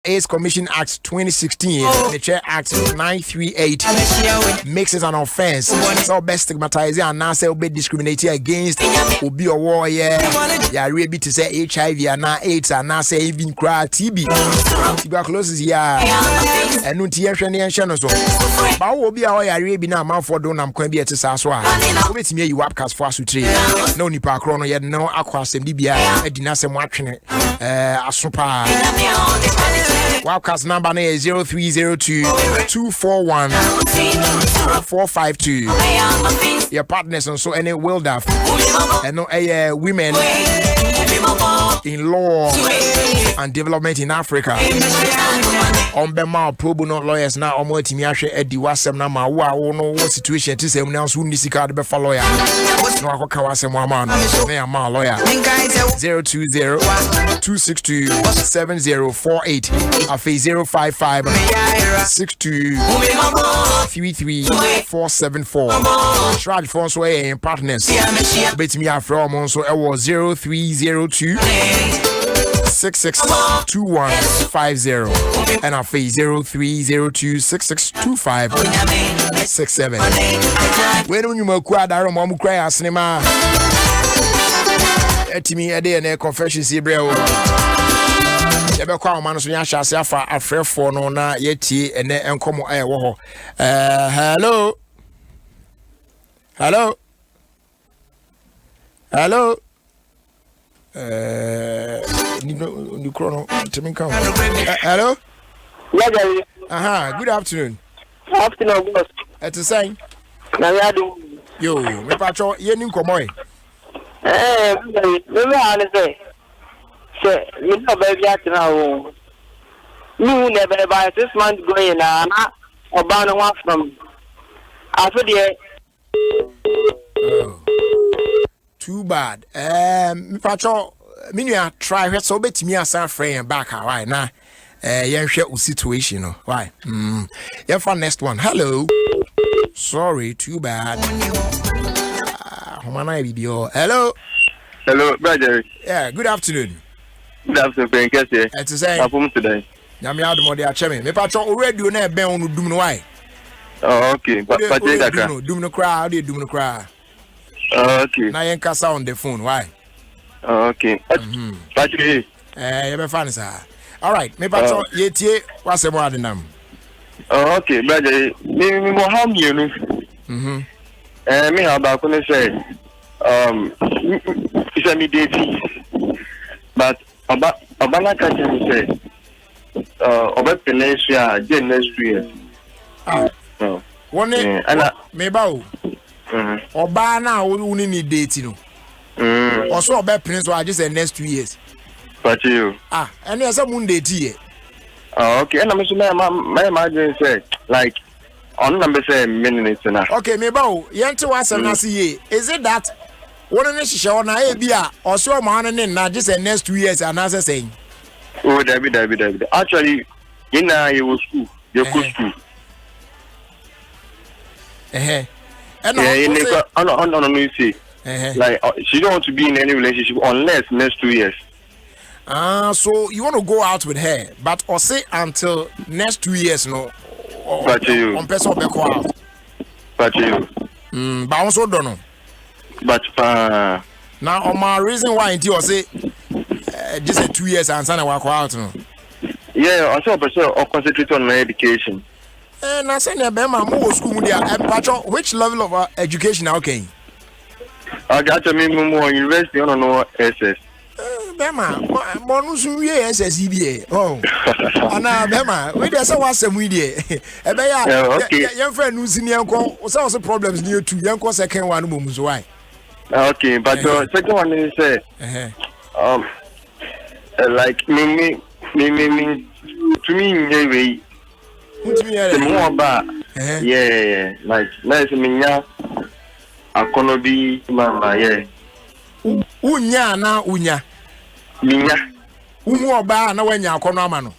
AIDS Commission Act 2016, the Chair Act 938 makes it an offense. So best stigmatizing and now say be discriminated against will be a warrior. Yeah, really to say HIV and now AIDS and now say even cry TB. Tuberculosis, yeah. And no tear and channel so. But will be our Arabi now, man for don't I'm going to be at Saswa. With me, you upcast for us to trade. No Nipa Chrono yet, no across the DBI, a dinasem watching it. A super Wildcast number is 0302 241 452. Your partners and so any Wildaf and no women in law and development in Africa. On Bema pro bono lawyers now on MultiMedia Edi wasem na ma wo no situation ti say na so nisika de be fa lawyer. No akoka wasem wa ma no na ma lawyer. 020 262 7048 afi 055 62 33 474. Shraj phone so in partners. Bet me afro mo so e was 0302 662150 and our fee 0302662567. When you mo kwa daro mo kra asinema etimi ede na confession si breo ebe kwa o manu so nya hyase afa afrefo no na yetie ene enkomo wo ho. Hello hello. Yeah, Jerry. Good afternoon. Afternoon, boss. It's the same. Now we are doing. Yo, me pacho ye nim komoy. We are say. Say, you know baby at now. You never buy 6 months going na or bound one from. After the too bad. Me pacho Minya try so betimi asan friend back right now. Yenhwe situation no. Why? Yeah, for next one. Hello. Sorry, too bad. Hello. Hello, brother. Yeah, good afternoon. Good afternoon, Ben Kesse. It's the same. Happened today. Nyame Adom de acheme. Me pacho already na ben onu dum no why? Oh, okay. But dum no cry, dey dum no cry. Okay. Na yen kasa on the phone, why? Okay. Patrick. You be fine, sir. All right. Me pacho yetie wase mo adenam. Okay, brother. Me mo ham you no. Me have ba ko say it's a me dating. But Obama can say oba penesia je next year. One me ba o. Oba na wo ni date no. Also oba prince so just next 2 years. But you. And there's some Monday tea. Okay, and I'm so my imagine say like on number say minutes na. Okay, me ba o yente wasem na see. Is it that one na shisha na e bia also man na just next 2 years and as saying. Oh, David. Actually, you was school. You go school. And no, you see. Like she don't want to be in any relationship unless next 2 years. So you want to go out with her, but or say until next 2 years, no. But you. On person be go out. But you. But also don't know. But now on my reason why until say just 2 years and son walk out, no. Yeah, also person or concentrate on my education. And I say na be ma mo school there. Which level of education okay? I got to me more university on no SS. Bema, mo sun wie SSCB. Oh. Ana bema, we dey say wasem we dey. E be ya, your friend no senior nko, so also problems near two. Yanko second one mo so why? Okay, but the second one is like me to me anyway. The more about yeah, like nice me nya akono bi mama yeah. Unya na unya. Minya. Umu oba na wanya akono ama no.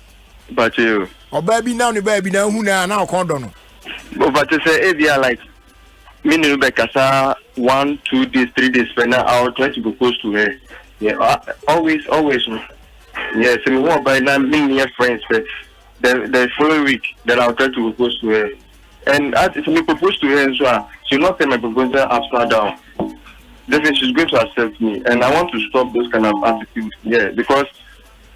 But you. Oba bi na hu na akondo no. But you say if you are like me no be kasa 1 2 days 3 days for now I'll try to go close to her. Yeah, always. Yes, I mean, what by now, many friends. The following week, then I'll try to propose to her. And as if we propose to her, so she'll not take my proposal upside down. Definitely, she's going to accept me. And I want to stop those kind of attitudes. Yeah, because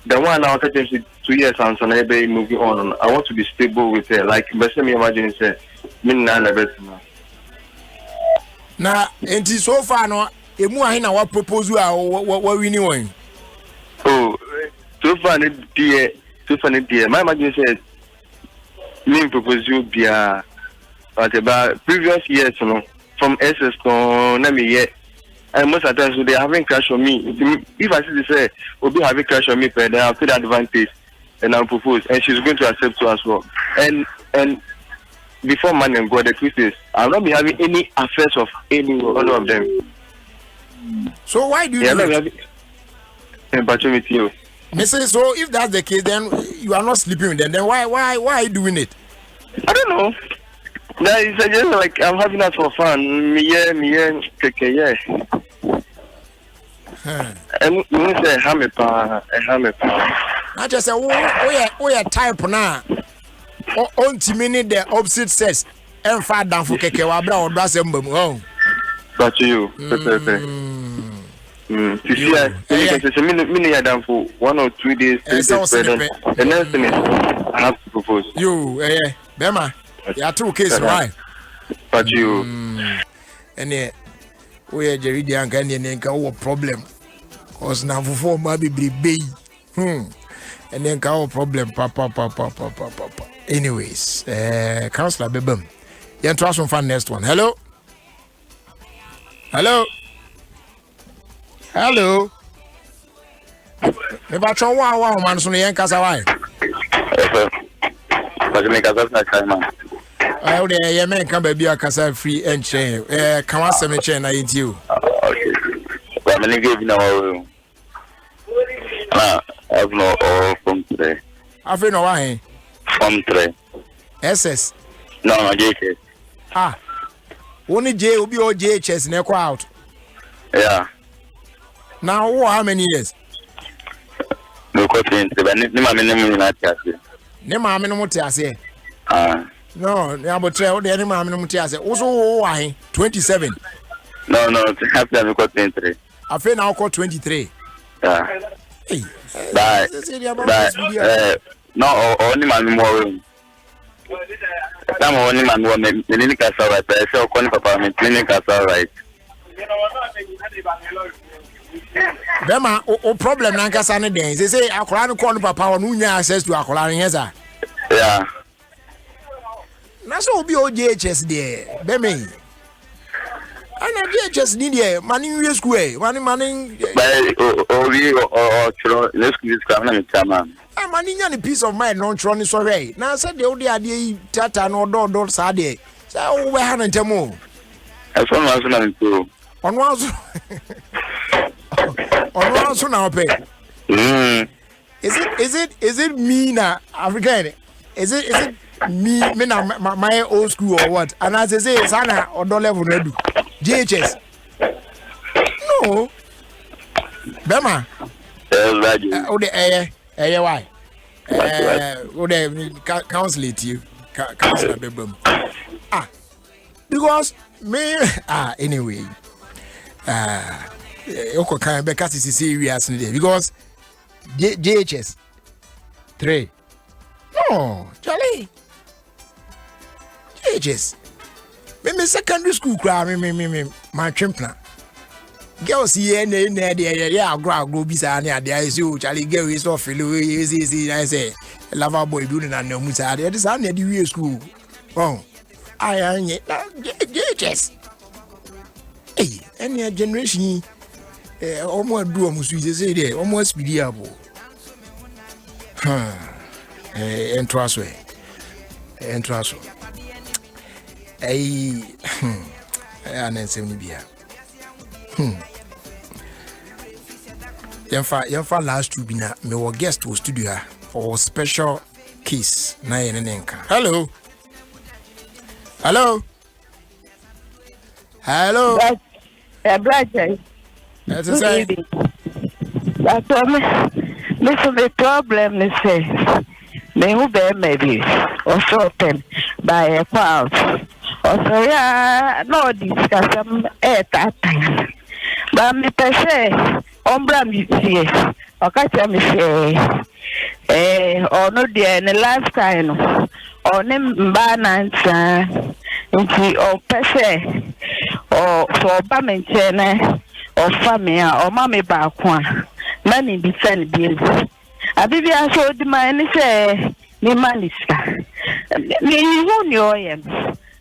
the one now, 2 years and so now moving on. I want to be stable with her. Like, best me imagine, say, me na better now. Now, and so far, no, if more I what proposal, what we knew. Oh, so far, dear. My imagine said, me propose you be but about previous years, you know, from SS to Nami yet. And most of the times they having crash on me. If I see this say, will be having crash on me, then I'll take the advantage and I'll propose. And she's going to accept too as well. And before man and God, the truth is, I'll not be having any affairs of any one of them. So why do you do it? With you. So if that's the case, then you are not sleeping with them. Then why are you doing it? I don't know. That is just like I'm having that for fun. Me, yeah. And we say, "Hamepa." I just say, "Oh, type now." On timini the opposite sex. And far down for keke wabra or brass emblem. Oh, but you, you see, I down for 1 or 2 days. The next thing is I have to propose. You, Bema, you are 2 cases, right? But you, and we are Jerry and go problem. Cause now for maybe be and then go problem, papa. Anyways, Councillor Bebum, you try some fun next one. Hello. Never show wow man so yen kasa why. But me kasa na kai man. Oh dey ye men kan ba bia kasa free and chain. Kan wasem chain na yiti o. Okay. But me give na wo. I've no all from 3. Afi no why? From 3. SS. No, JHS. Only J will be all JHS ne kwa out. Yeah. Now how many years? No question, but ni ma me na tiase. Ne ma me no tiase. No, ne abotre o de ne ma me no tiase. Wo so why 27. No, after we got 23. Afi na got 23. Yeah. Hey. Bye. No, only ma me more. Some only man who me ni kasa right. So kon papa me ni kasa right. Bema o problem na nkasa ne den say akola ne call papa o no nya access to akola ne yesa. Yeah. Na so obi OJHS there. Bema. Ana JHS ni there mani we school mani By obi o chro let's give this come na me chama. Mani nya ni peace of mind no chro ni so hwe. Na say de odi ade tata no do sa de. Say o we ha na ntemo. As one was na nto. On was now pay. Is it me na African? Is it me na my old school or what? And as I say, sana or don't level no do. JHS. No. Bema. Oh the why? Oh the counsel it you. Counsel Bebum. Because me anyway. Oko kan be kasi serious ni because JHS 3 no Charlie JHS me secondary school cry me my trimpna girls here na dey agro bi sa na dey say o Charlie girl is so feel easy I say lover boy do na na mu sa dey say na dey we school oh anye JHS hey any generation almost do almost we say there almost be there entrance anensem bia Yemfa last to be na me guest to studio for special case na yenenka. Hello. Brighton. That's a say. That's Listen, the problem is me who be maybe or open by a crowd. Or so yeah, no discuss at that time. But me per se, ombra me see, or catch me say, or no dear, the last time, or name banana, or per se, or for Bamenchene, or family, or mammy back one. Money be sent bills. I be showed my say, me money. Me won your and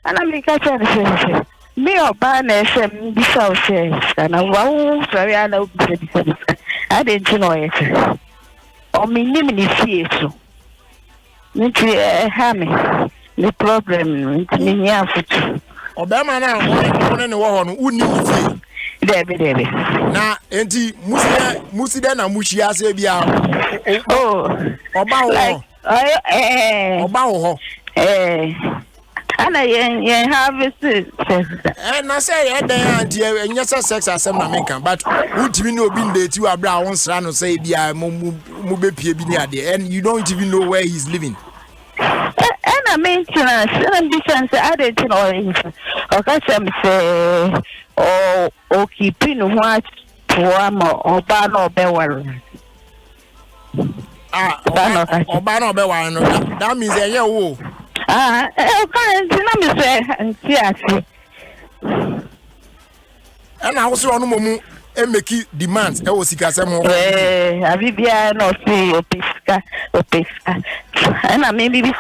I make a chance. Me or Barnes and be so says, and I won't very I didn't know it. Or me name is here. Need to hammy. The problem is me after. Obama now, one in the war on Uni. Debbie. Na enti musida na mushia se bia oba wo ana yen have na say e den anti enya sex asem na menka but utimi no obi ndeti wa bra won sra no say bia mu bepie bi ni ade and you don't even know where he's living. And I maintenance and defense added to all okay say or keeping what or ban or bewar. Or ban or bewar. That means a year wo. Okay, say and see. And I also on mumu e make demands e wo sika sem ho. Abibia no see opiska. And I maybe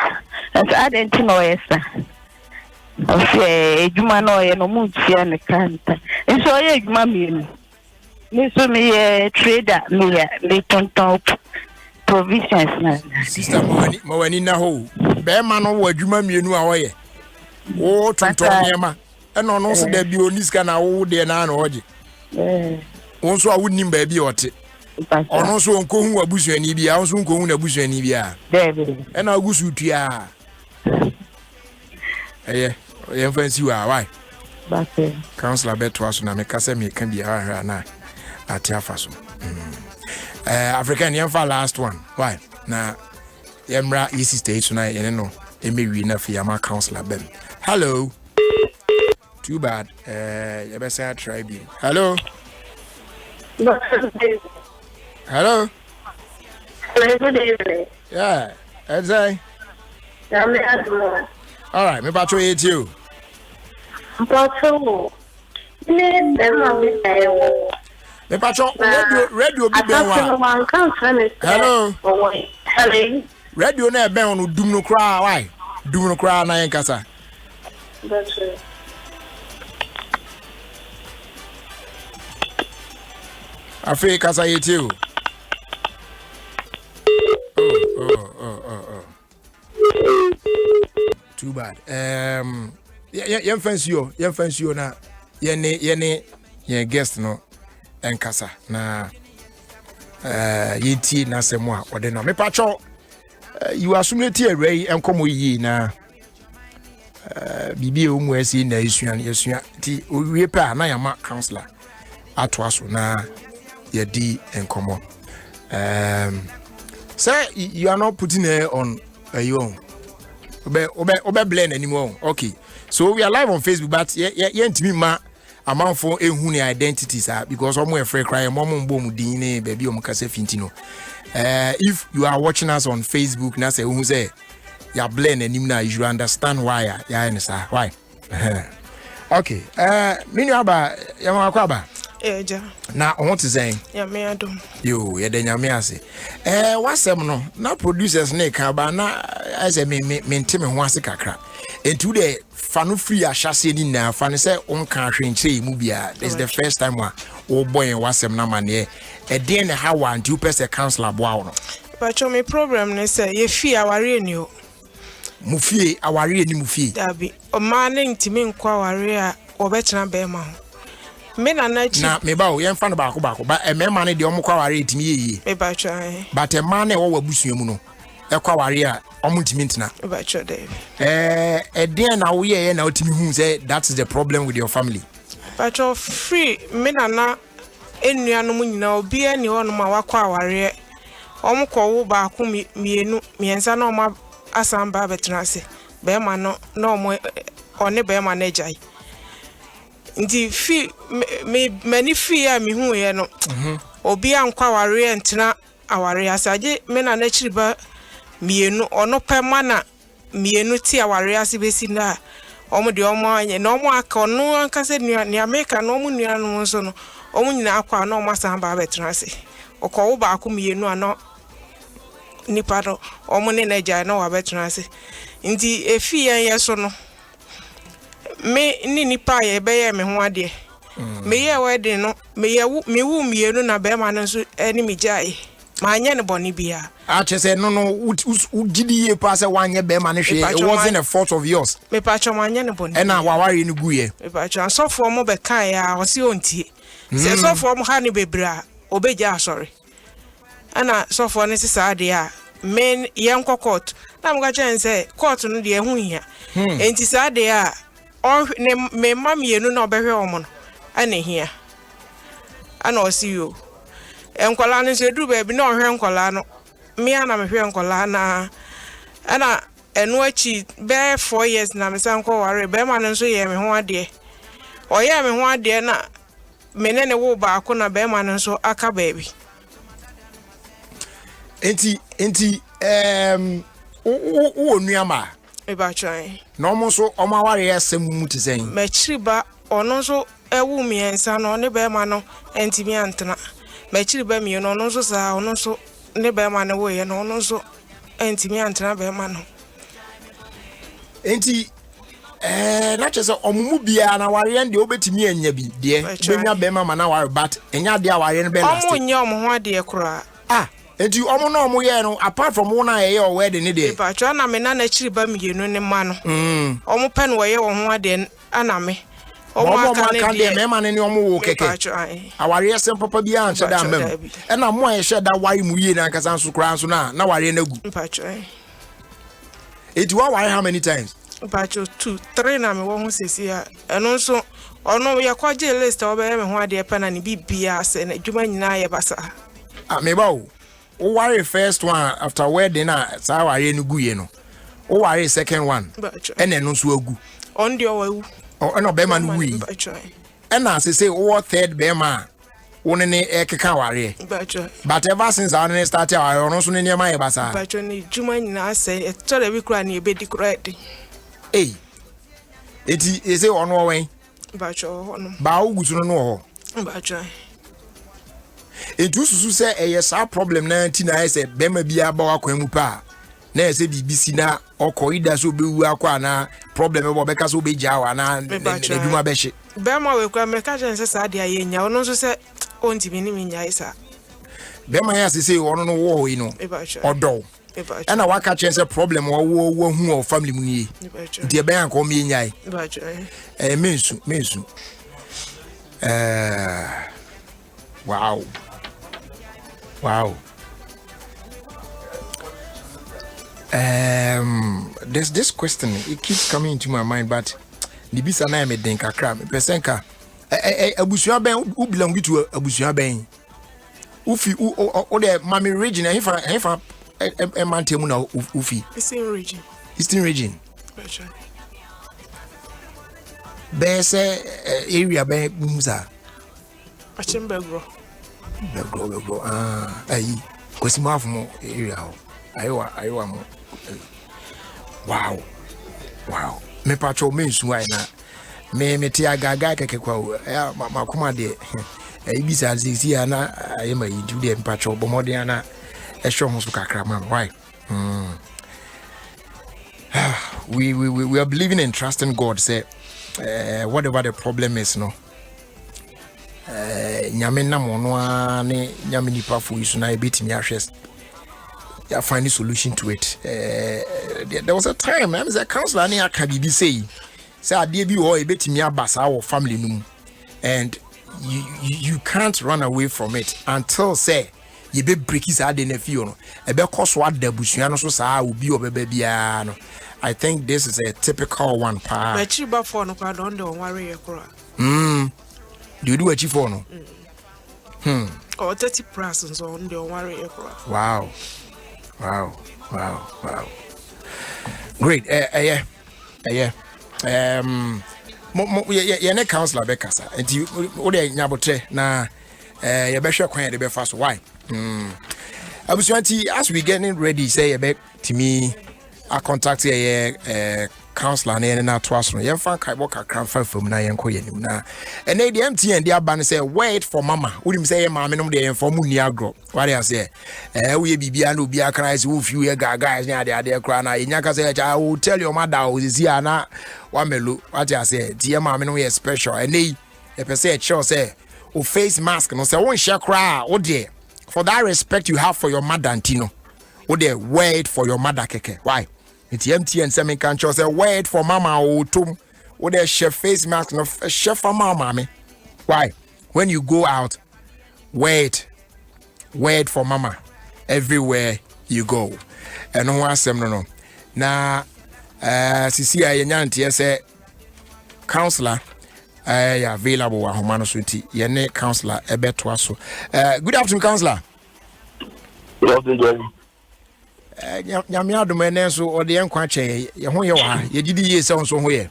I didn't know yes. Okay, Juma no ye no munchi and kanta. And so ye Juma me. Me so me trader me tonton provisions na. Sister Mawani na ho. Be ma no wo Juma mienu a wo ye. Wo tonton yema. E no no so da bi oniska na wo de na na oje. Won so a wonim ba bi ote. Ono so onko hu abusuani bia, won so onko hu na abusuani bia. E na agusu tua. Yen fancy why? Councillor Beto aso na me kase me kan bia ha na atiafa so. African yen fa last one. Why? Na yemra East State so na yen no emewi na fi ama councillor Ben. Hello. Too bad. You better try be. Hello. Hello. Good evening. Yeah. Edzai. I'm Adom. All right, me patrol you. Patrol. Me patrol radio bi ben wa. Hello. Hello. Radio na ben onu dum no kra why? Dum no kra na yen kasa. That's it. Afi kasa yetiu. Oh. Too bad. Yen fancy you na yen guest no enkasa na yeti na semo a ode na me pacho you assume away enkomo yi na bibi o mu asi na yesua ti owie pa na yama counselor ato aso na yedi enkomo say you are not putting her on your own. Obe blend anymore. Okay. So we are live on Facebook, but ntimi ma amanfo ehun ni identities because omo e free cry omo mbo mu din baby omo kase fintino. If you are watching us on Facebook, na say who say ya blend anim na you understand why ya nsa why. Okay. Mini aba ya makwa ba. Eja. Na on to say ya me Adom. Yo, ya de nyame ase. Wasem no na producers na ka ba na ase me ntime ho ase kakra. Entu de fa no free ahase ni na fa ne say on ka hwenche mu bia. This is the first time wo boy wasem na mane. Den na how want you person counselor boa no. But me problem ne say ye fie aware ni o. Mu fie aware ni mu fie. Dabi. O ma ne ntime nkwa aware a obetena be ma ho. Me na me ba o yen fa no ba ko ba me ma ne de omo kwa ware etimi yeye me ba twa but ma ne wo wabusua mu no e kwa ware a omo ntimi ntina me ba twa dey den na wo yeye na otimi hu say that's the problem with your family but you free me na enuanom nyina obi ani ho no ma wakwa ware Omko ba ku mienu miensa na oma asamba betrase be ma no na omo one be ma na jai ndi fi many fi ya mi hu ye no obi ankwa ware entina aware asaje me na na chiriba mienu ono pe ma na mienu ti aware ase besi na omo de omo anye na omo aka ono anka se ni America na omo nua no nso no omo nyina akwa na omo asamba betrase okwo ba ku mienu ano nipa no omo ne na jai na wa betrase ndi efi yen yeso no me ni nipa ye be ye me ho ade me ye wedding no me ye me wu mienu na be ma no so eni mi jai ma anya ne boni bia a chese no ugidi ye pa se wanye be ma ne hwe it wasn't a fault of yours me pa cho ma anya ne boni e na waware ni guye me pa cho so for mo be kan ya o si ontie se so for mo ha ni bebra obeja sorry ana so for ne sisa ade a men yen court na mo ga chen say court no de hu hia enti sa ade a o me mam yenu na obehwe omo no ana hia ana o si yo enkola no se duru ba bi na ohwe enkola no me ana me hwe enkola na ana enu achi be 4 years na me san ko ware be ma no so ye me ho ade o ye me ho ade na me ne wo ba ko na be ma no so aka baby enti o nuama e ba chan no mo so o ma ware asem mu ti sen me chiriba ono so ewu miensa no ne be ma no entimi antena me chiriba mi no ono so sa ono so ne be ma no wo ye no ono so entimi antena be ma no enti na chese omumu bia na ware nde obetimi anya bi de benya be ma na ware but enya de ware ne be last omo nya omo ho ade kura enti omo no omo ye no apart from one aye o wedding ne de pa cho na me na chiriba mienu ne ma no omo pen wo ye wo ho ade ana me omo aka de me ma ne omo wo keke aware yesem papa bia anche da mam e na mo aye hye da ware mu ye na nkasa nso kura nso na ware na gu pa cho enti wa ware how many times pa cho 2 3 na me wo ho sesi a eno nso ono ye kwaje list obe ye me ho ade pe na ne bibia se na dwuma nyina ye basa me ba o ware first one after wedding na sa ware no gu ye no o ware second one ene no so agu on de o wu o no be man wi ena say o third be ma woni ne ekeka ware but ever since I ne start ware no so ne ne ma ye basa but ni dwuma nyina say e to da bi kura ne e be di kura de eti e say ono wen ba cho no ba ugusu no ho ba cho etu susu se eye problem na ti na ese be ma bia ba wakwan mu pa na ese bibisi na okoida so be wu akwa na problem e bo be ka so be ja wa na eduma be hye be ma we kwa me ka je se sa dia ye nya ono so se onti bi ni mi nya isa be ma ya se ono no wo yi no odo ana waka chen se problem wo hu o family mu ni nti e be an ko me nya mensu wow there's this question, it keeps coming into my mind, but Nibisa na me den kakra me pesenka abusua ben u belong to abusua ben ufi o de mami region hefa mantemu na ufi Eastern region bese area ben muza Achembegro ayi kwesima afumo area ho ayiwa mo wow me patrol me nsu ai na me ti agaga keke kwa ya makoma de ibisa sisi ana ayema yidu de patrol bomode ana ehwe ho so kakra man why we are believing and trusting God, say whatever the problem is, no nyame na mono ne nyame nipa fo isu na ebetimi ahwes ya find a solution to it. There was a time I was a counselor near Kabibi say ade bi o ebetimi abasa wo family num, and you can't run away from it until say you be break his ade na fio no e be koso adabusua no so saa obi obeba bia no. I think this is a typical one pa. My chiba for no kwa don de worry ekura. Do you do a chief for no? or 30 plus on the worry. Wow. Great. Yeah. Yeah, counselor Bekasa. And you Nabotre na you better quiet the fast. Why? I was trying as we getting ready, say about to me, I contact counselor and now twice. You find Kaiboka cram from na na. And they the MTN the ban say wait for mama. Would him say mamma no dey inform Niagro. What I say? We be and be a cries who few guys near the cry na. Inyaka say I will tell your mother is here na. Wamelu. What I say? Dear mamma no special. And they per se sure say o face mask no say won't share cry. Oh dear. For that respect you have for your mother Antino. Oh dear, wait for your mother keke. Why? It's MTN semi can't say wait for mama or tum. Oh dear, chef face mask no chef for mama me. Why? When you go out, wait for mama everywhere you go. And no one say no. Na sisi ayenyanti say counselor available at Humano City. Yene counselor Ebeto so. Good afternoon, counselor. Good afternoon. Nyamia do menenso or the enkwache ye ho ye wa ye didi ye se onso ho ye.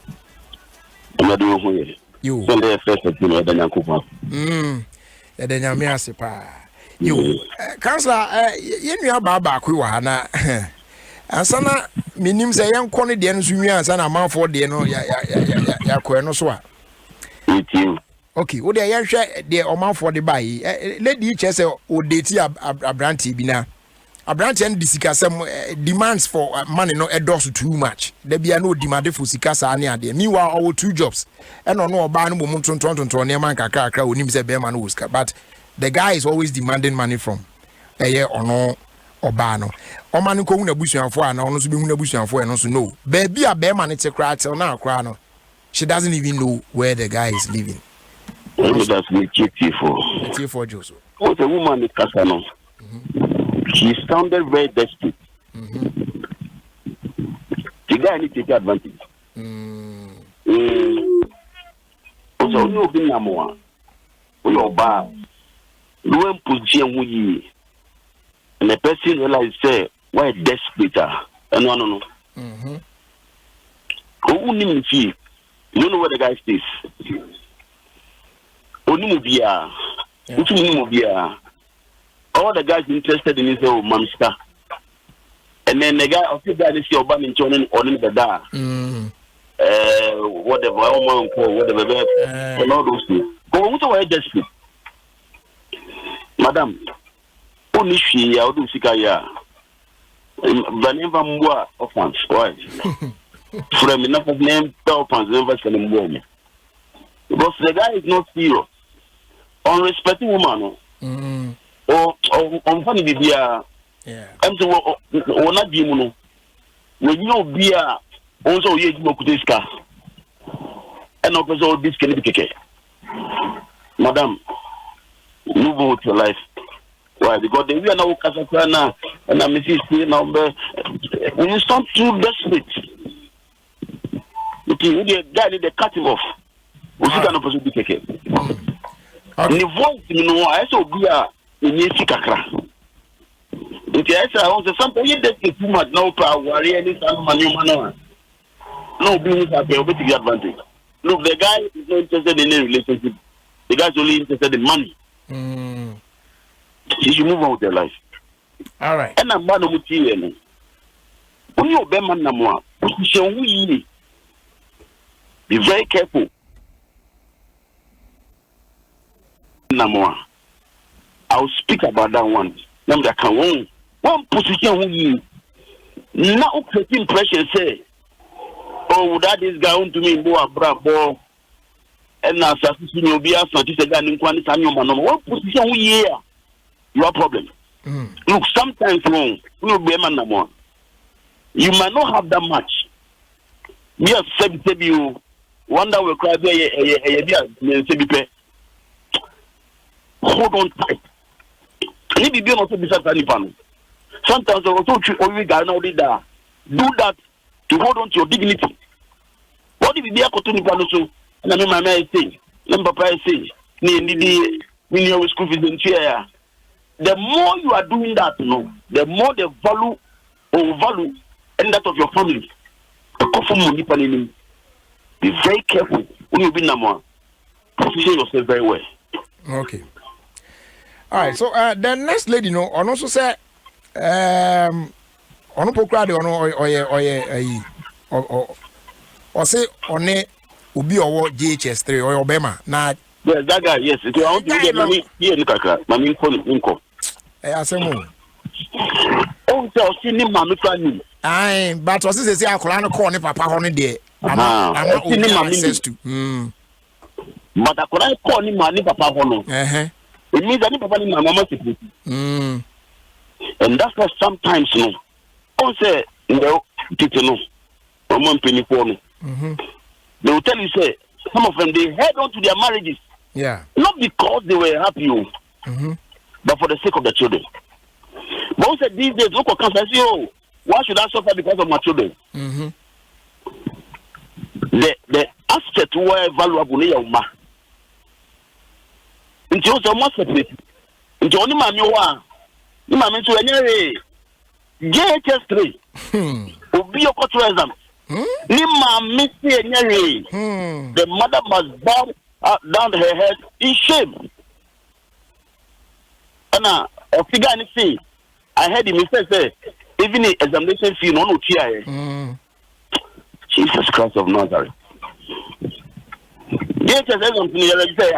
Amadu ho ye. You. So the first thing we dey nyankopon. E dey nyamia se pa. You. Counselor ye nua ba ku wa na. Ansana minim se yenko ne de no so nwa ansana amanfo de no ya ko no so a. Okay, wo de yenhwe de omanfo de bai. Lady chese o date abranti bi na. Abranti and disikasem demands for money no endorse too much. There be no demand for sikasa ane ade. Meanwhile, our 2 jobs. And no oba no mum tonton ne man kakra onim se be man wuska. But the guy is always demanding money from ono oba no. Oma no ko hu na busuanfo ana ono so be hu na busuanfo e no so no. Baby a be man te kra till na kra no. She doesn't even know where the guy is living. That's me for Joseph. What's a woman in Casano? She sounded very desperate. The guy need to take advantage. So no be more. We are bad. No position we. And the person realize say why desperate. No. Who need me? You know where the guy stays. Onimobia. All the guys interested in his old monster. And then the guy of the guy is your band in Johnny or in the da. Whatever, whatever, and all those things. But what are desperate? Madam, only she, I do Sikaya. Vaneva Mua offense, why? From enough of name, offense, never send him woman. Because the guy is not serious. Unrespecting woman. Or on funny beer. I'm so not Jimuno. When you know beer, also you smoke this car. And also this can be Madam, move on with your life. Why? Because we are now Casacana and I'm Mrs. Number. When you start too desperate, okay, the guy need to cut him off. We see kind of person be taken. The voice, you know, I saw beer. Kakra. I was something you did too much no power, worry any man. No business at the advantage. Look, the guy is not interested in any relationship. The guy's only interested in money. You should move on with your life. All right. And I'm man of material. When you obey man namwa, be very careful. Namwa. I'll speak about that one. Number can one position who you now creating impression say, oh, that is going to me, boy, bravo, and now assassin will be asked to say that in quantity. One position who you your problem. Look, sometimes wrong. You might not have that much. Yes, you wonder will cry. Hold on tight. Maybe be not beside any panel. Sometimes I also do that to hold on to your dignity. What if you be a cotton panel so? And I mean, my man say, Papa say, need school fees in chair. the more you are doing that, the more the value and that of your family. Be very careful when you be number. Position yourself very well. Okay. All right. So the next lady, on also say, on pokra de or say on it will be or GHS3 or Obama. Now, yes, that guy, yes. If you want to get money, here, Mammy, Inco. I say, Oh, so see him, Mammy, aye, but was this a Colano corner, Papa, on it there? I'm not access to. But I could call him money, Papa, it means that Papa, my mama, and that's why sometimes, don't say, people, penny for me. They will tell you, say, some of them, they head on to their marriages. Yeah. Not because they were happy, but for the sake of the children. But also these days, look at cancer, say, why should I suffer because of my children? The asset were valuable in your ma. Until you must separate. Until only my new one. You mammy to any JHS3. Will be your culturism. The mother must bow down her head in shame. And a figure anything. I heard him say, even the examination fee, no TIA. Jesus Christ of Nazareth. JHS something you say,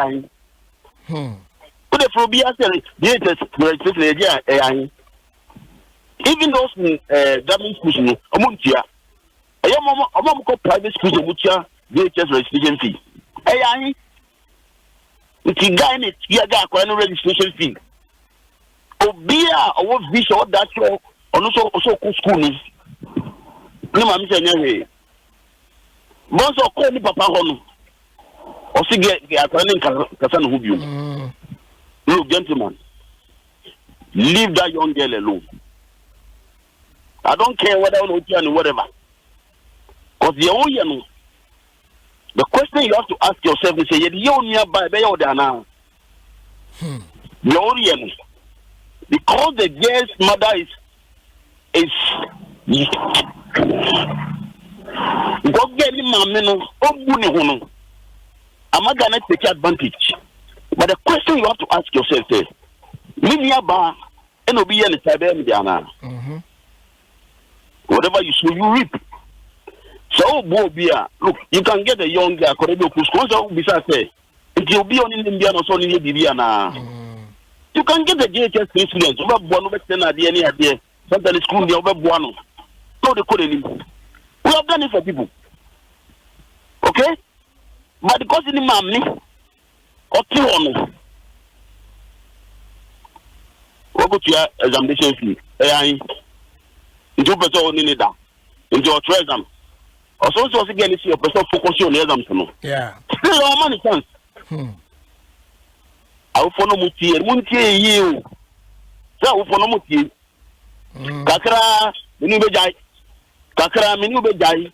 could the phobia say, JHS, even those government schools, Amuntia, a mom called private schools, Amuntia, JHS registration fee. It's a guy in it, you got a registration fee. Obia or vision that show or also school is no mammy say once or call me Papa Hono or see get Kasan Hubio. Look, gentlemen, leave that young girl alone. I don't care whether or not you whatever. Because the question you have to ask yourself is say you nearby be or now. The because the girl's mother is God getting mameno obuni. I'm not gonna take advantage. But the question you have to ask yourself is Miniaba and Obi and Tabem. Whatever you sow, you reap. So Bobia, look, you can get a young girl, besides say, if you'll be on Indian or so in Indiana. You can get the JHS students over one over 10 at the any idea. Sometimes school the over one. So they couldn't. We have done it for people. Okay? But because in the mammy or 2 on what go to your examination fee? Into person in it down. Into your treasure. Or so again, it's your person focus on the exam. Yeah. Still our money chance. I will follow Muti, you. So, I will follow Muti. Kakra, Minubejai. Kakra, Minubejai.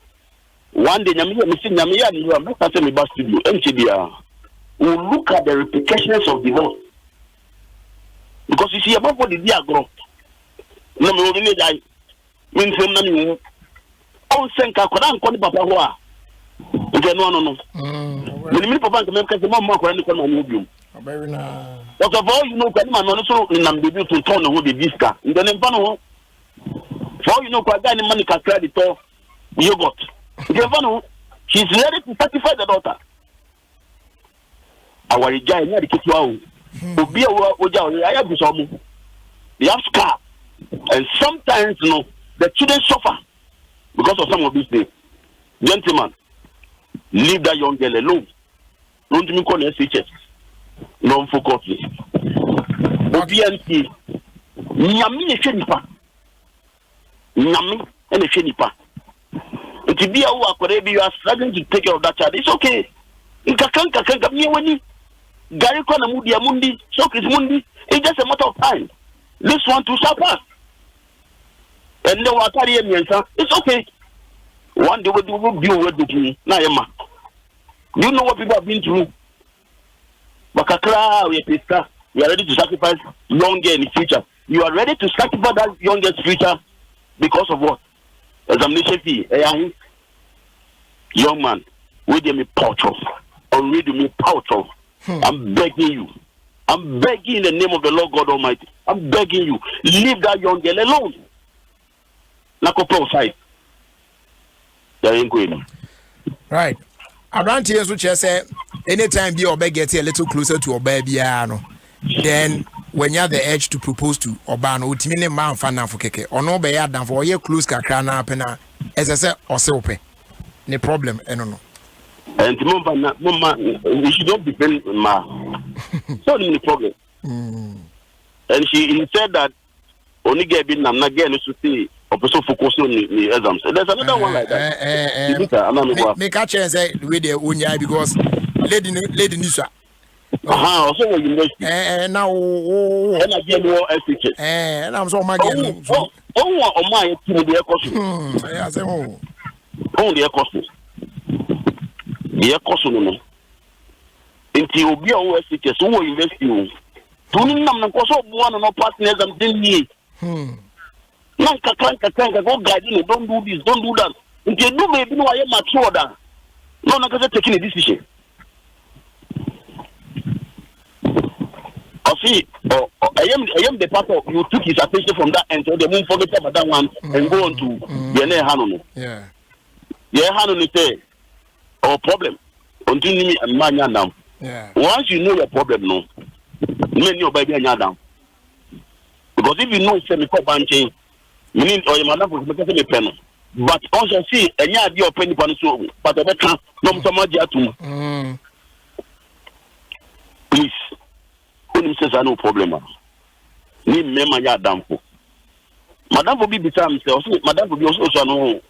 One day, Yamia, you are not passing me bus to you. MTBR will look at the repercussions of divorce. Because you see, about what the dear grow. No, I mean, some oh, send Kakran, call Papa. No. When Papa can make a mom or any kind of movie. But of all you know, I'm also in Nambu to turn over the Vista. In the name of for all you know, quite any money can credit or yogurt. She's ready to satisfy the daughter. Our guy, near the kitchen, will be a Oja, I have some. They have scar. And sometimes, the children suffer because of some of these things. Gentlemen, leave that young girl alone. Don't even call her SHS. Non-focus. OBNT. Nyami Shenipa. Nyami and Shenipa. And to be a worker, you are struggling to take care of that child. It's okay. In Kakanka, me when Gary Konamudi Mundi, Shokis Mundi, it's just a matter of time. This one to surpass. And no one carry me, it's okay. One day we will be with me. Nayama. You know what people have been through. Bakakra, we pesca. You are ready to sacrifice young girl in the future. You are ready to sacrifice that young girl's future because of what? Examination fee. Young man, wait me pouch off. Already me pouch off. I'm begging you. I'm begging in the name of the Lord God Almighty. I'm begging you. Leave that young girl alone. Nakopro side. There ain't going. Right. Around here, so say anytime you obey get a little closer to obey piano, then when you have the edge to propose to Obano, ultimately man fan for keke, or no be than for your close kakrana pena, as I said, or sope. No problem, I don't know. And Mama, we should not depend on Ma. So no problem. And he said that only get been I'm not getting to see or so focus on the exams. There's another one like that. Make a chance with the unya because lady Nisa. Also university. Now and I get more SHS. And I'm so my game. Oh my to the air costume. I say oh the air costume. The air costume. Until you be our SHS who investing. Tuning them and also one and no partners and then ye. Nanka go guide you, don't do this, don't do that. Until you do maybe no I am mature than no one taking a decision. I am the part of you took his attention from that end so they won't forget about that one and go on to the Hanon. Yeah. Yeah, Hanon say or problem. Until me and my now. Yeah. Once you know your problem, no. Many of baby are down. Because if you know semi-co banking, meaning or your mother will make a pen. But also see a year deal penny paniso, but a better no to please. Who says I no problem? Ni mema ya dampo. Madam will be beside himself. Madam will be also no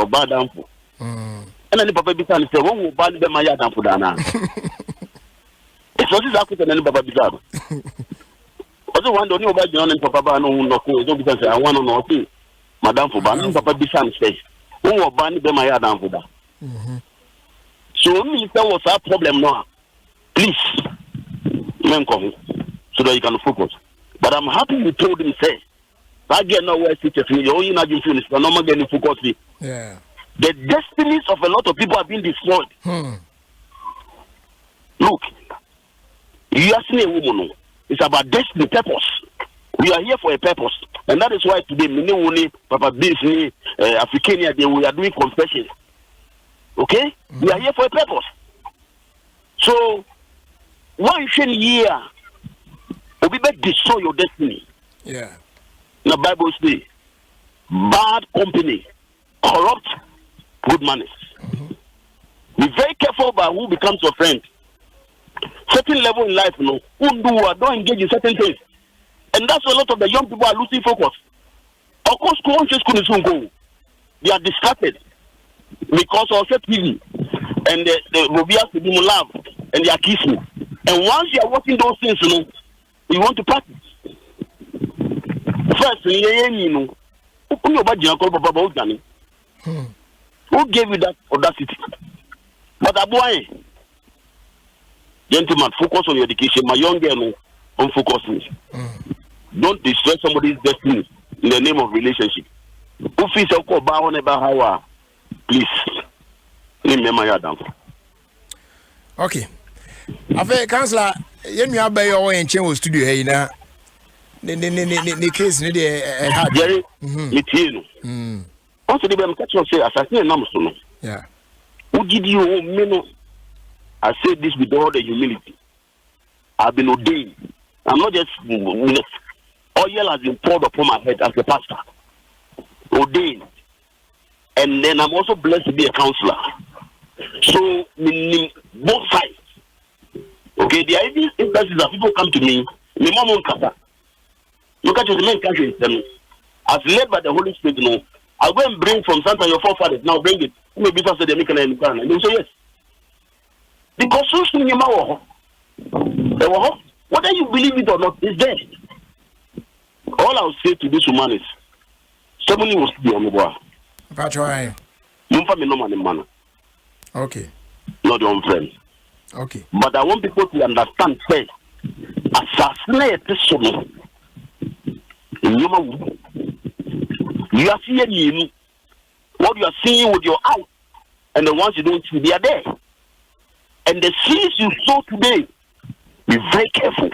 bad dampo. And then the papa beside himself, one will ban them my dampo dana. It's what is happening to Baba Bizarro. Also, one don't know about John and Papa no don't because I want to know too. Madame for Ban, Papa Bisan says, who will ban them my Adam for that. So, only there was a problem now. Please, men come so that you can focus. But I'm happy you told him, say, I get nowhere teachers, you only not you finish, but no more getting focus. Yeah. The destinies of a lot of people have been destroyed. Look. You are seeing a woman. It's about destiny, purpose. We are here for a purpose, and that is why today, many Papa Disney, Africania, we are doing confession. Okay, we are here for a purpose. So, one year, will be better destroy your destiny. Yeah. The Bible says, bad company corrupt good manners. Be very careful about who becomes your friend. Certain level in life, don't engage in certain things. And that's a lot of the young people are losing focus. Of course, school is go. They are distracted because of TV and the movies to do love and they are kissing. And once you are watching those things, you want to practice. First, who gave you that audacity? But boy, gentlemen, focus on your education. My young girl, on focusing. Don't destroy somebody's destiny in the name of relationship. Who feels so called how please. Okay. Afe Councillor, you have by your own channel studio here now. The case need a hard. Jerry, me also, the catch on say assassin Namson. Yeah. Who did you minute? I say this with all the humility. I've been ordained. I'm not just oil has been poured upon my head as a pastor. Ordained. And then I'm also blessed to be a counselor. So both sides. Okay, the idea is that people come to me, my mom won't kasa. Look at the main country as led by the Holy Spirit, I'll go and bring from Santa your forefathers. Now bring it. Maybe because they make an end. And they say yes. Because so soon you know whether you believe it or not, is there. All I'll say to this woman is somebody will be on the board. Okay. Not your own friend. Okay. But I want people to understand first assassinate this summer. You are seeing what you are seeing with your eyes, and the ones you don't see, they are there. And the seeds you sow today, be very careful.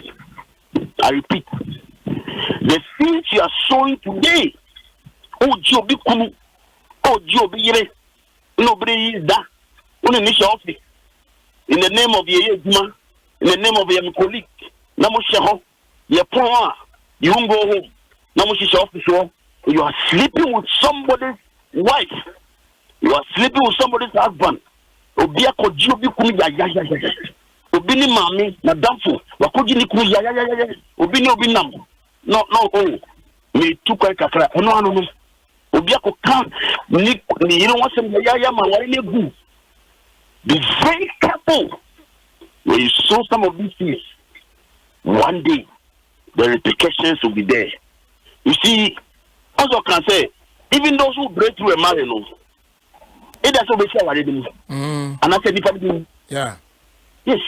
I repeat, the seeds you are sowing today, oh Joby Kunu, oh Joby, nobody is that. Ofie, in the name of your Yezma, in the name of your colleague, Namushaho, your poor, you won't go home. Namushaho, you are sleeping with somebody's wife, you are sleeping with somebody's husband. Obia ko Joby Kunu ya. Obini mami na damfo wakoji ni kunu ya obinam no oh me tukwa kakra no obia ko kan ni you want some ya ma wari le gu. Be very careful when you sow some of these things. One day the repercussions will be there. You see, also can say even those who break through a marriage, it doesn't be sure what they do. And I said if yeah. Yes,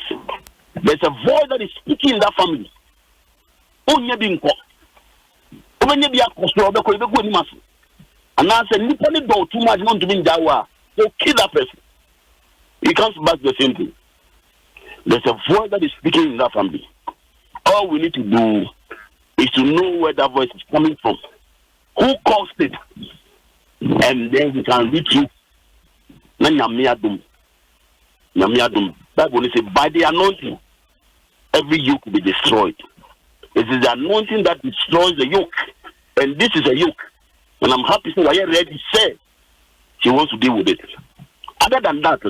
there's a voice that is speaking in that family. Onye bi nko. Onye bi akoso obeko ibego ni maso. And I said, "Nipa ni do too much not to be in that way. So kill that person." He comes back to the same thing. There's a voice that is speaking in that family. All we need to do is to know where that voice is coming from, who caused it, and then we can reach you. Na Adom. Bible says, by the anointing, every yoke will be destroyed. It is the anointing that destroys the yoke. And this is a yoke. And I'm happy to say, why already said she wants to deal with it. Other than that,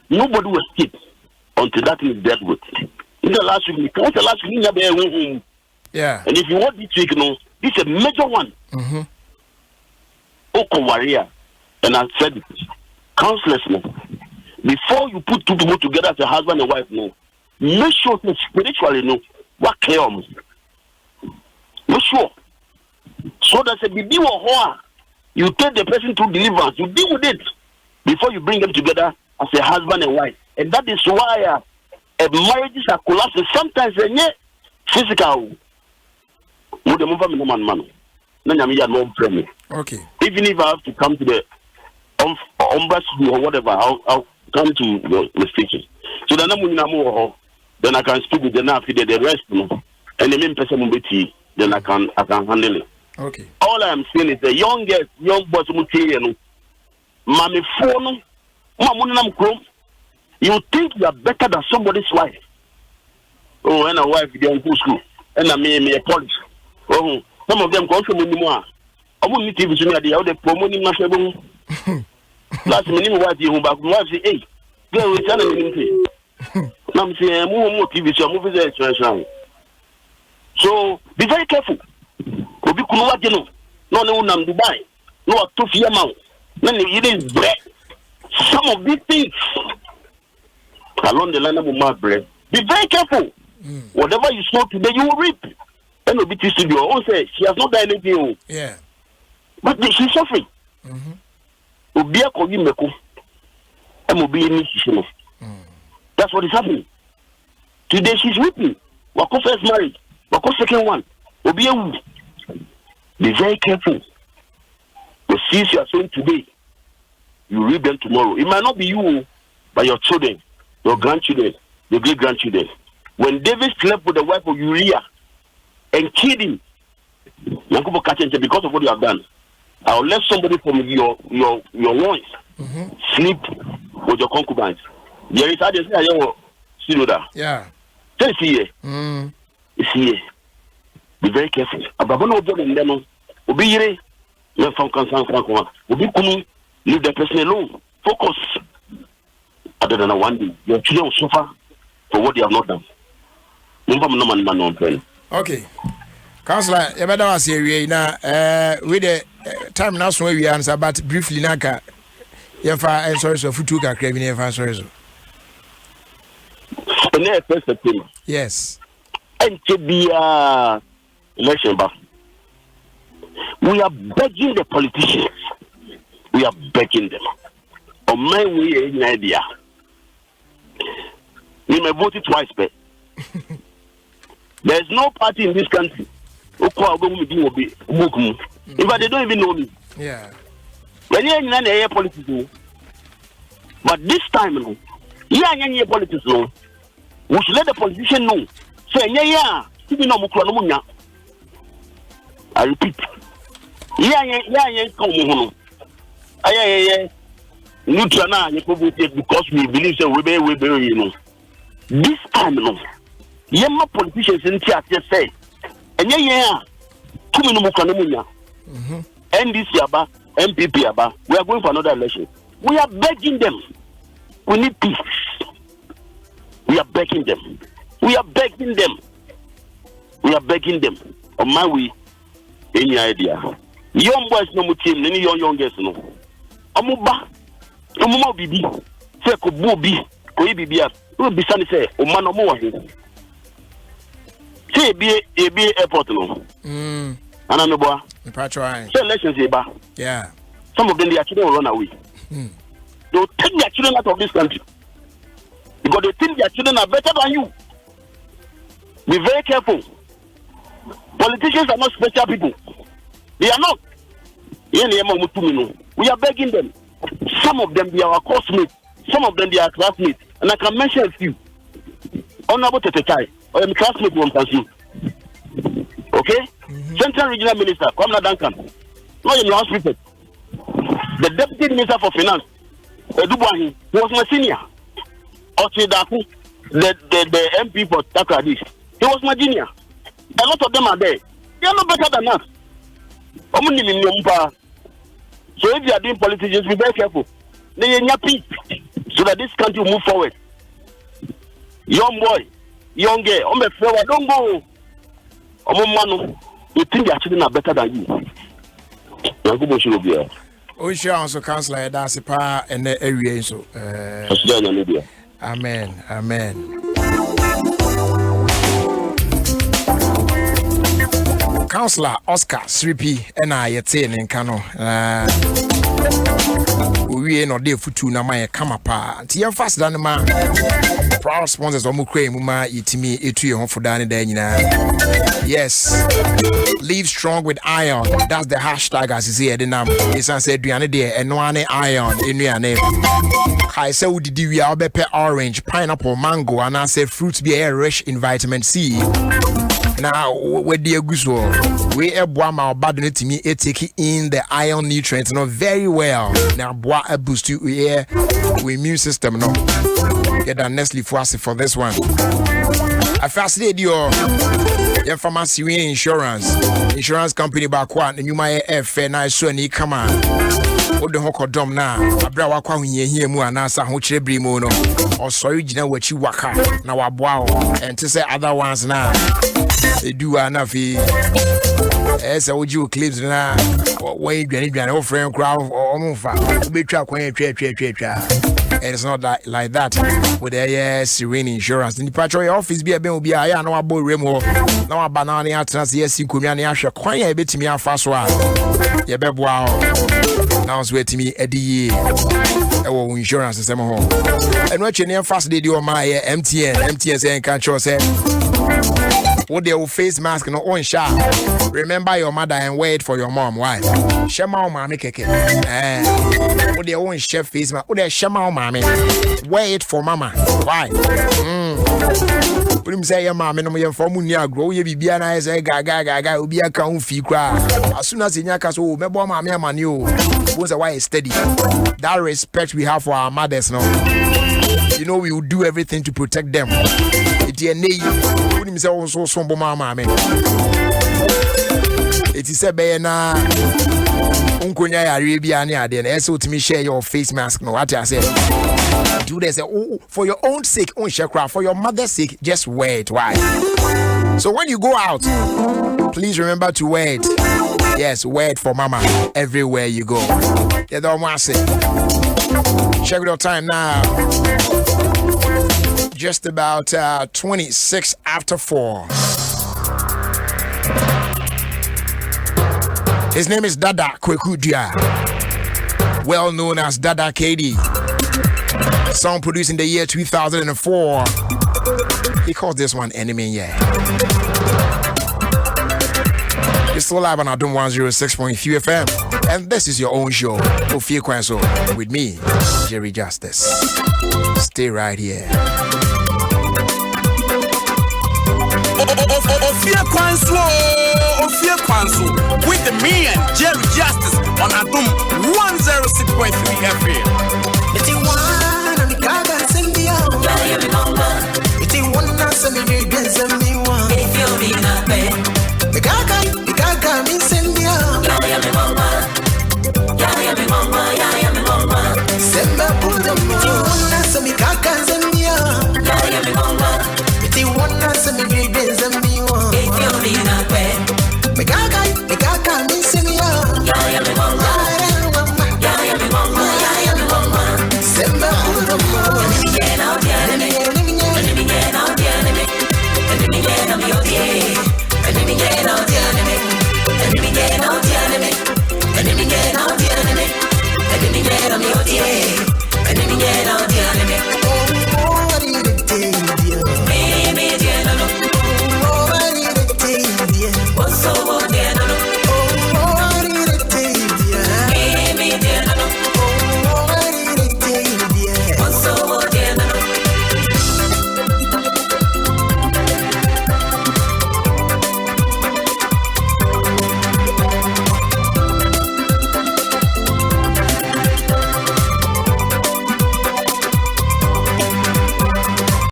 nobody will escape until that is dealt with. In the last week, yeah. And if you want this week, this is a major one. Oko warrior. And I said it. Counselors, before you put two people together as a husband and wife, make sure spiritually, what clear. Make sure. So that a baby or horror, you take the person through deliverance, you deal with it before you bring them together as a husband and wife. And that is why marriages are collapsing. Sometimes they're physical. Okay. Even if I have to come to the embassy or whatever, I'll come to the station. So then I can speak with the rest, and the main person will be then I can handle it. Okay. All I am saying is the young boys Mami phone, you think you are better than somebody's wife. Oh, and a wife they go school, and I me a polish. Oh, some of them come from anymore. I won't need to be the other promoting myself. Last minute, what you back, wife say, hey, girl, we're telling you. I'm saying, more TV show, movies, expression. So be very careful. Obi kunuwa jeno, no Dubai, no Tofia Mount, no it bread. Some of these things along the line of my bread. Be very careful. Whatever you sow today, you will reap. And Obi Studio also say she has not done anything. Yeah. But she's suffering. Obia kogi meko. Obi ni shishino. That's what is happening. Today she's weeping. Wako first marriage. Wako second one. Obia wu. Be very careful. The seeds you are sowing today, you reap them tomorrow. It might not be you, but your children, your grandchildren, your great grandchildren. When David slept with the wife of Uriah and killed him, because of what you have done, I'll let somebody from your loins sleep with your concubines. There is yeah. See here. Be very careful. Leave the person alone. Focus. Other than one day, your children will suffer for what they have not done. Okay. Counselor, you better was here now. With the time now, so we answer, but briefly, Naka. Sorry, so Futuka craving sorry. Yes. And to be election back. We are begging the politicians. We are begging them. On my way, in idea. You may vote twice, but there's no party in this country who call me be book. In fact, they don't even know me. Yeah. But yeah, you know, politics. But this time, no, yeah, politics, no. We should let the politician know. Say, yeah, you know, Muklanomunya. I repeat, yeah, come on. Yeah. Nutrana, because we believe that we be, you know. This time, no. Yeah, my politicians in theater say, and yeah, come in Muklanomunya. NDC aba, MPP aba, we are going for another election. We are begging them. We need peace. We are begging them. We are begging them. We are begging them. On my way, any idea? Young boys no team, any young girls no. Amuba, amuba bibi. Say ko bobi, ko bibi a. We be sani say o man omo wa. Say be airport no. Ana me boa. Say elections eba. Yeah. Some of them they actually will run away. They will take their children out of this country because they think their children are better than you. Be very careful. Politicians are not special people. They are not. We are begging them. Some of them they are our classmates. Some of them they are classmates. And I can mention a few. Honorable Tetekai, or a classmate one person. Okay? Central Regional Minister, Kwamna Duncan. Not in your hospital. The Deputy Minister for Finance, Edubuahi, he was my senior. Ochidaku, the MP for Takradis, he was my junior. A lot of them are there. They are not better than us. So if you are doing politics, just be very careful. They are peace so that this country will move forward. Young boy, young girl, don't go. You think their children are better than you. Oisha also councillor that's a pa and the area so Amen. Councillor Oscar Sripi and I in Kano. We no dey futu na my kama pa. Ti yem fast dan ma. Proud sponsors omo kra mu ma yitimi etu ye ho foda ne da nyina. Yes. Live strong with iron. That's the hashtag as you see edinam. Isan say aduane de eno ane iron enuane. Kai say udidi wi a obepe orange, pineapple, mango and I say fruits be rich in vitamin C. Now, where the aguso, we eboa ma bad no timi take in the iron nutrients no very well. Now, boa a boost you here with immune system no. Get that Nestle for this one. I fascinated your pharmacy insurance company back one and you might have fair nice so any come on. What the hawk dom now? A brawa kwa here mu anasa hoche brimo no. Or sorry, you know what you waka now a wow and to say other ones now. They do enough. As I would you clips now. Wait, Granny, friend crowd or Mufa. Be track when and it's not that like that with a serene insurance. In the patrol office, be a bill be a no about remo. No a banana atlas, yes, you could be an asher. Quite a bit to me a fast one. Yeah, beb wow. Now it's waiting me Eddie. Our insurance system home. And what your name fast did you my MTN saying can't show say. What they will face mask no one shot. Remember your mother and wait for your mom. Why? Shema mommy keke. What they won't chef face mask. What they shema mommy. Wait for mama. Why? Put him say your mom and your formunia grow ye be an eyes gaga will be a count fee cry. As soon as in your castle, me bomb my man you was a why steady. That respect we have for our mothers now. You know we will do everything to protect them. It is also some mama. It is a bayana. Unkunya Arabian yard and so to me share your face mask. No, what I say. Do this for your own sake, own shakra, for your mother's sake, just wear it. Why? So when you go out, please remember to wear it. Yes, wear it for mama everywhere you go. You don't want to say. Check your time now. Just about 26 after 4. His name is Dada Kwekudia, well known as Dada KD. Song produced in the year 2004. He calls this one Enemy, yeah. You're still live on Adom 106.3 FM. And this is your own show, Ofie Kwanso, with me, Jerry Justice. Stay right here. Ofie Kwanso, with the me and Jerry Justice on Adom 106.3 FM. It's one and the gaga sing the out. It's one that's a minute.